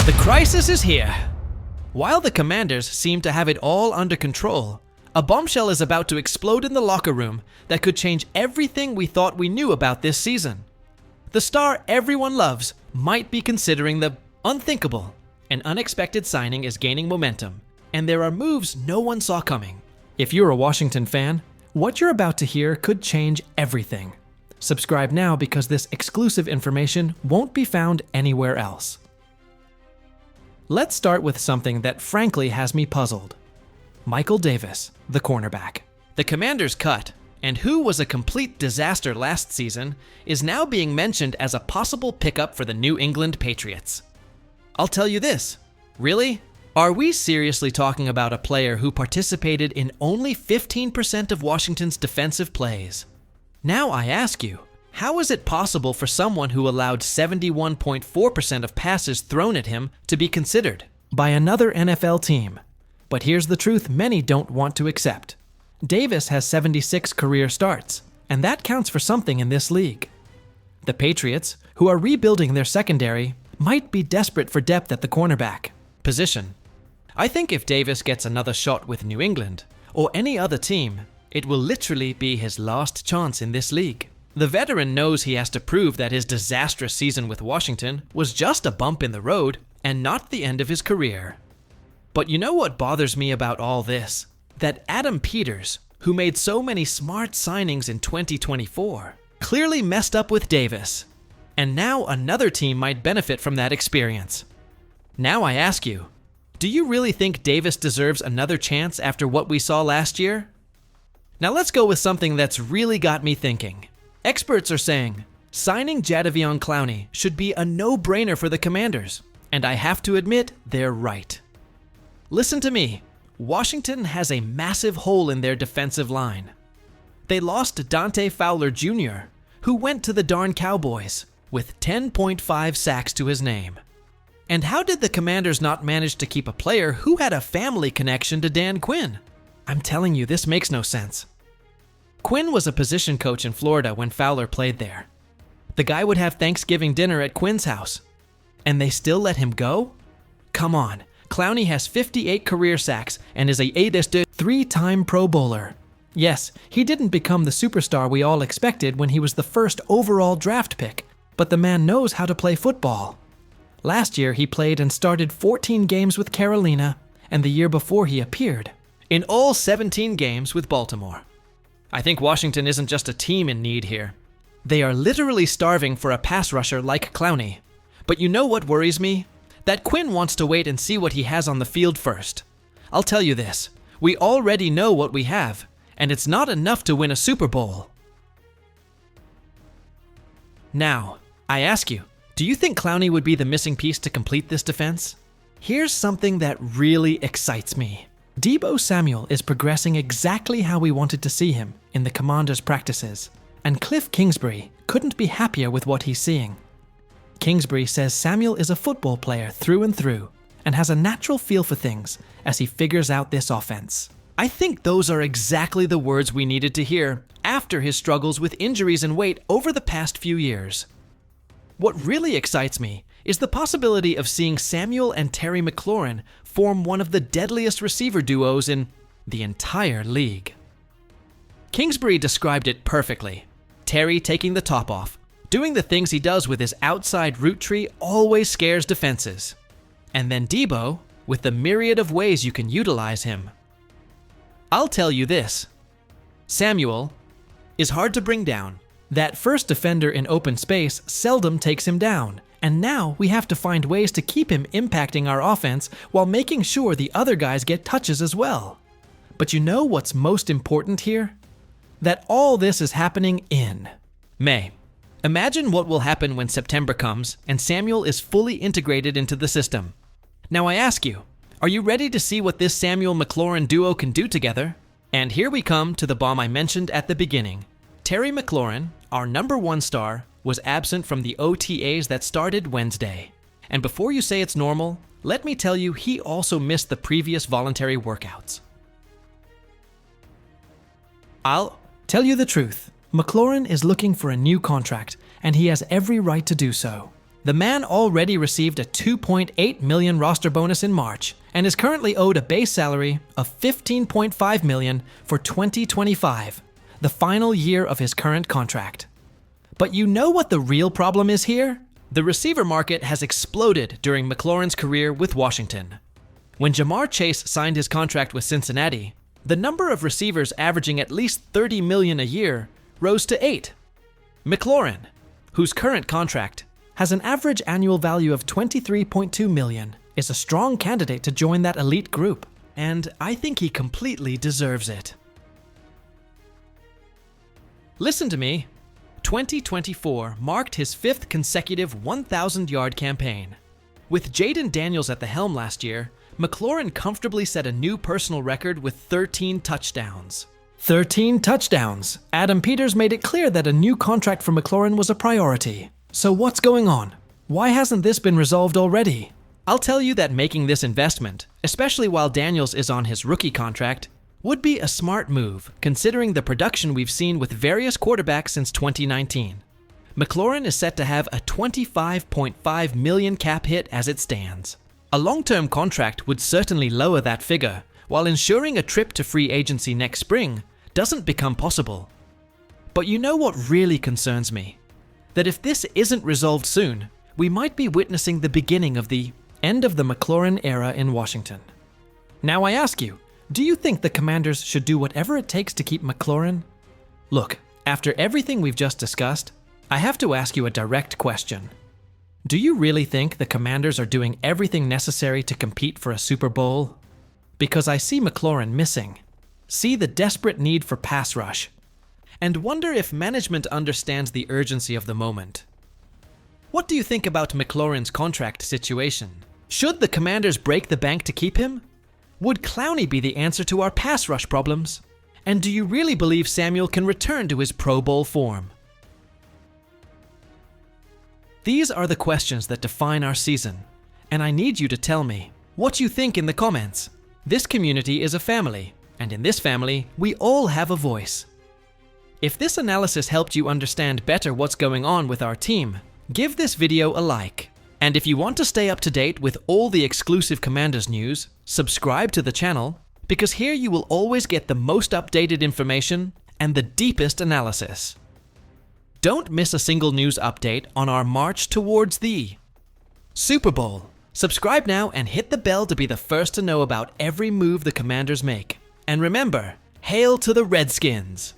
The crisis is here. While the Commanders seem to have it all under control, a bombshell is about to explode in the locker room that could change everything we thought we knew about this season. The star everyone loves might be considering the unthinkable. An unexpected signing is gaining momentum, and there are moves no one saw coming. If you're a Washington fan, what you're about to hear could change everything. Subscribe now because this exclusive information won't be found anywhere else. Let's start with something that frankly has me puzzled. Michael Davis, the cornerback. The Commanders cut, and who was a complete disaster last season, is now being mentioned as a possible pickup for the New England Patriots. I'll tell you this, really? Are we seriously talking about a player who participated in only 15% of Washington's defensive plays? Now I ask you, how is it possible for someone who allowed 71.4% of passes thrown at him to be considered by another NFL team? But here's the truth many don't want to accept. Davis has 76 career starts, and that counts for something in this league. The Patriots, who are rebuilding their secondary, might be desperate for depth at the cornerback position. I think if Davis gets another shot with New England, or any other team, it will literally be his last chance in this league. The veteran knows he has to prove that his disastrous season with Washington was just a bump in the road and not the end of his career. But you know what bothers me about all this? That Adam Peters, who made so many smart signings in 2024, clearly messed up with Davis. And now another team might benefit from that experience. Now I ask you, do you really think Davis deserves another chance after what we saw last year? Now let's go with something that's really got me thinking. Experts are saying signing Jadeveon Clowney should be a no-brainer for the Commanders, and I have to admit they're right. Listen to me, Washington has a massive hole in their defensive line. They lost Dante Fowler Jr., who went to the darn Cowboys, with 10.5 sacks to his name. And how did the Commanders not manage to keep a player who had a family connection to Dan Quinn? I'm telling you, this makes no sense. Quinn was a position coach in Florida when Fowler played there. The guy would have Thanksgiving dinner at Quinn's house. And they still let him go? Come on, Clowney has 58 career sacks and is a three-time Pro Bowler. Yes, he didn't become the superstar we all expected when he was the first overall draft pick, but the man knows how to play football. Last year he played and started 14 games with Carolina, and the year before he appeared in all 17 games with Baltimore. I think Washington isn't just a team in need here. They are literally starving for a pass rusher like Clowney. But you know what worries me? That Quinn wants to wait and see what he has on the field first. I'll tell you this, we already know what we have, and it's not enough to win a Super Bowl. Now, I ask you, do you think Clowney would be the missing piece to complete this defense? Here's something that really excites me. Deebo Samuel is progressing exactly how we wanted to see him in the Commanders' practices, and Cliff Kingsbury couldn't be happier with what he's seeing. Kingsbury says Samuel is a football player through and through, and has a natural feel for things as he figures out this offense. I think those are exactly the words we needed to hear after his struggles with injuries and weight over the past few years. What really excites me is the possibility of seeing Samuel and Terry McLaurin form one of the deadliest receiver duos in the entire league. Kingsbury described it perfectly. Terry taking the top off, doing the things he does with his outside route tree always scares defenses. And then Deebo with the myriad of ways you can utilize him. I'll tell you this, Samuel is hard to bring down. That first defender in open space seldom takes him down, and now we have to find ways to keep him impacting our offense while making sure the other guys get touches as well. But you know what's most important here? That all this is happening in May. Imagine what will happen when September comes and Samuel is fully integrated into the system. Now I ask you, are you ready to see what this Samuel-McLaurin duo can do together? And here we come to the bomb I mentioned at the beginning. Terry McLaurin, our #1 star, was absent from the OTAs that started Wednesday. And before you say it's normal, let me tell you he also missed the previous voluntary workouts. I'll tell you the truth. McLaurin is looking for a new contract, and he has every right to do so. The man already received a $2.8 million roster bonus in March and is currently owed a base salary of $15.5 million for 2025, the final year of his current contract. But you know what the real problem is here? The receiver market has exploded during McLaurin's career with Washington. When Jamar Chase signed his contract with Cincinnati, the number of receivers averaging at least $30 million a year rose to 8. McLaurin, whose current contract has an average annual value of $23.2 million, is a strong candidate to join that elite group, and I think he completely deserves it. Listen to me. 2024 marked his 5th consecutive 1,000-yard campaign. With Jaden Daniels at the helm last year, McLaurin comfortably set a new personal record with 13 touchdowns. 13 touchdowns! Adam Peters made it clear that a new contract for McLaurin was a priority. So what's going on? Why hasn't this been resolved already? I'll tell you that making this investment, especially while Daniels is on his rookie contract, would be a smart move, considering the production we've seen with various quarterbacks since 2019. McLaurin is set to have a $25.5 million cap hit as it stands. A long-term contract would certainly lower that figure, while ensuring a trip to free agency next spring doesn't become possible. But you know what really concerns me? That if this isn't resolved soon, we might be witnessing the beginning of the end of the McLaurin era in Washington. Now I ask you, do you think the Commanders should do whatever it takes to keep McLaurin? Look, after everything we've just discussed, I have to ask you a direct question. Do you really think the Commanders are doing everything necessary to compete for a Super Bowl? Because I see McLaurin missing, see the desperate need for pass rush, and wonder if management understands the urgency of the moment. What do you think about McLaurin's contract situation? Should the Commanders break the bank to keep him? Would Clowney be the answer to our pass rush problems? And do you really believe Samuel can return to his Pro Bowl form? These are the questions that define our season, and I need you to tell me what you think in the comments. This community is a family, and in this family, we all have a voice. If this analysis helped you understand better what's going on with our team, give this video a like. And if you want to stay up to date with all the exclusive Commanders news, subscribe to the channel, because here you will always get the most updated information and the deepest analysis. Don't miss a single news update on our march towards the Super Bowl. Subscribe now and hit the bell to be the first to know about every move the Commanders make. And remember, hail to the Redskins!